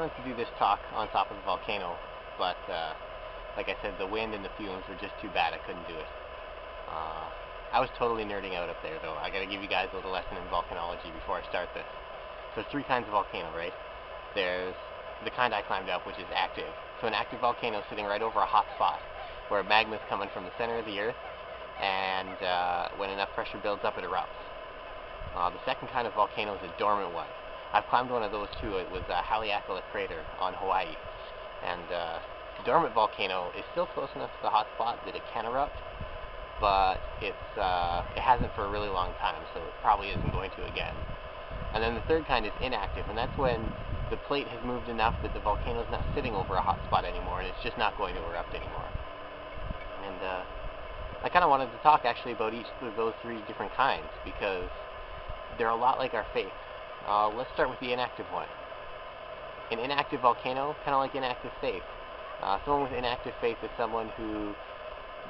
wanted to do this talk on top of the volcano, but like I said, the wind and the fumes were just too bad. I couldn't do it. I was totally nerding out up there, though. I gotta give you guys a little lesson in volcanology before I start this. So there's three kinds of volcano, right? There's the kind I climbed up, which is active. So an active volcano is sitting right over a hot spot where magma is coming from the center of the earth, and when enough pressure builds up, it erupts. The second kind of volcano is a dormant one. I've climbed one of those too. It was Haleakala crater on Hawaii, and the dormant volcano is still close enough to the hot spot that it can erupt, but it hasn't for a really long time, so it probably isn't going to again. And then the third kind is inactive, and that's when the plate has moved enough that the volcano is not sitting over a hot spot anymore, and it's just not going to erupt anymore. And I kind of wanted to talk actually about each of those three different kinds, because they're a lot like our faith. Let's start with the inactive one. An inactive volcano, kind of like inactive faith. Someone with inactive faith is someone who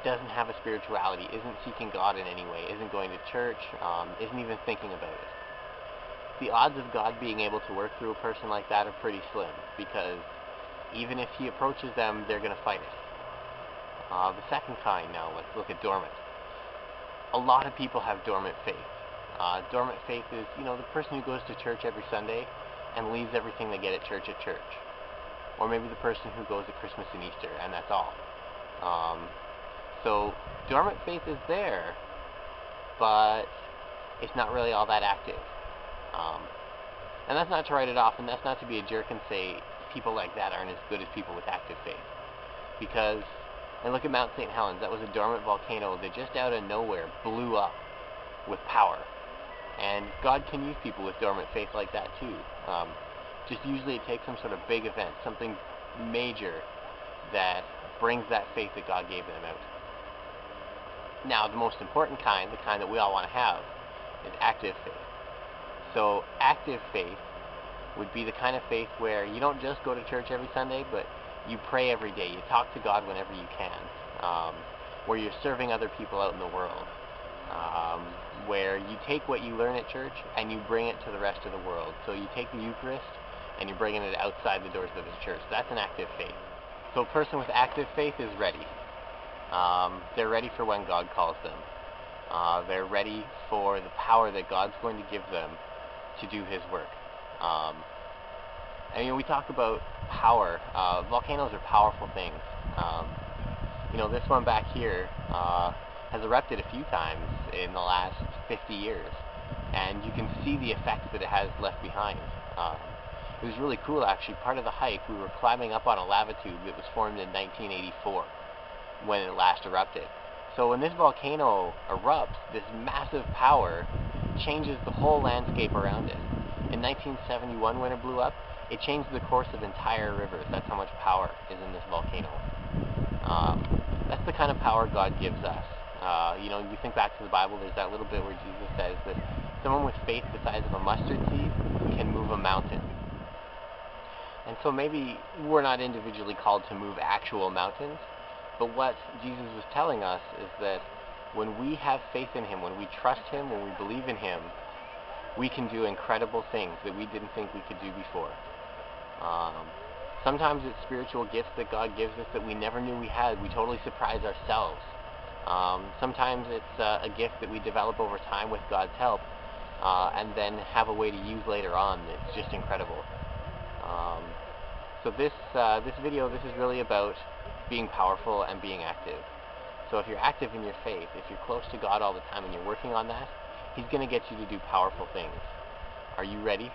doesn't have a spirituality, isn't seeking God in any way, isn't going to church, isn't even thinking about it. The odds of God being able to work through a person like that are pretty slim, because even if he approaches them, they're going to fight it. The second kind now, let's look at dormant. A lot of people have dormant faith. Dormant faith is, the person who goes to church every Sunday and leaves everything they get at church. Or maybe the person who goes at Christmas and Easter, and that's all. So dormant faith is there, but it's not really all that active. And that's not to write it off, and that's not to be a jerk and say people like that aren't as good as people with active faith. Because, and look at Mount St. Helens, that was a dormant volcano that just out of nowhere blew up with power. And God can use people with dormant faith like that too. Just usually it takes some sort of big event, something major that brings that faith that God gave them out. Now, the most important kind, the kind that we all want to have, is active faith. So active faith would be the kind of faith where you don't just go to church every Sunday, but you pray every day. You talk to God whenever you can. Where you're serving other people out in the world. Where you take what you learn at church and you bring it to the rest of the world. So you take the Eucharist and you're bringing it outside the doors of the church. That's an active faith. So a person with active faith is ready. They're ready for when God calls them. They're ready for the power that God's going to give them to do His work. We talk about power. Volcanoes are powerful things. This one back here has erupted a few times in the last 50 years, and you can see the effects that it has left behind. It was really cool, actually. Part of the hike, we were climbing up on a lava tube that was formed in 1984 when it last erupted. So when this volcano erupts, this massive power changes the whole landscape around it. In 1971, when it blew up, it changed the course of entire rivers. That's how much power is in this volcano. That's the kind of power God gives us. You think back to the Bible, there's that little bit where Jesus says that someone with faith the size of a mustard seed can move a mountain. And so maybe we're not individually called to move actual mountains, but what Jesus was telling us is that when we have faith in Him, when we trust Him, when we believe in Him, we can do incredible things that we didn't think we could do before. Sometimes it's spiritual gifts that God gives us that we never knew we had. We totally surprise ourselves. Sometimes it's a gift that we develop over time with God's help, and then have a way to use later on that's just incredible. So this video, this is really about being powerful and being active. So if you're active in your faith, if you're close to God all the time and you're working on that, He's going to get you to do powerful things. Are you ready?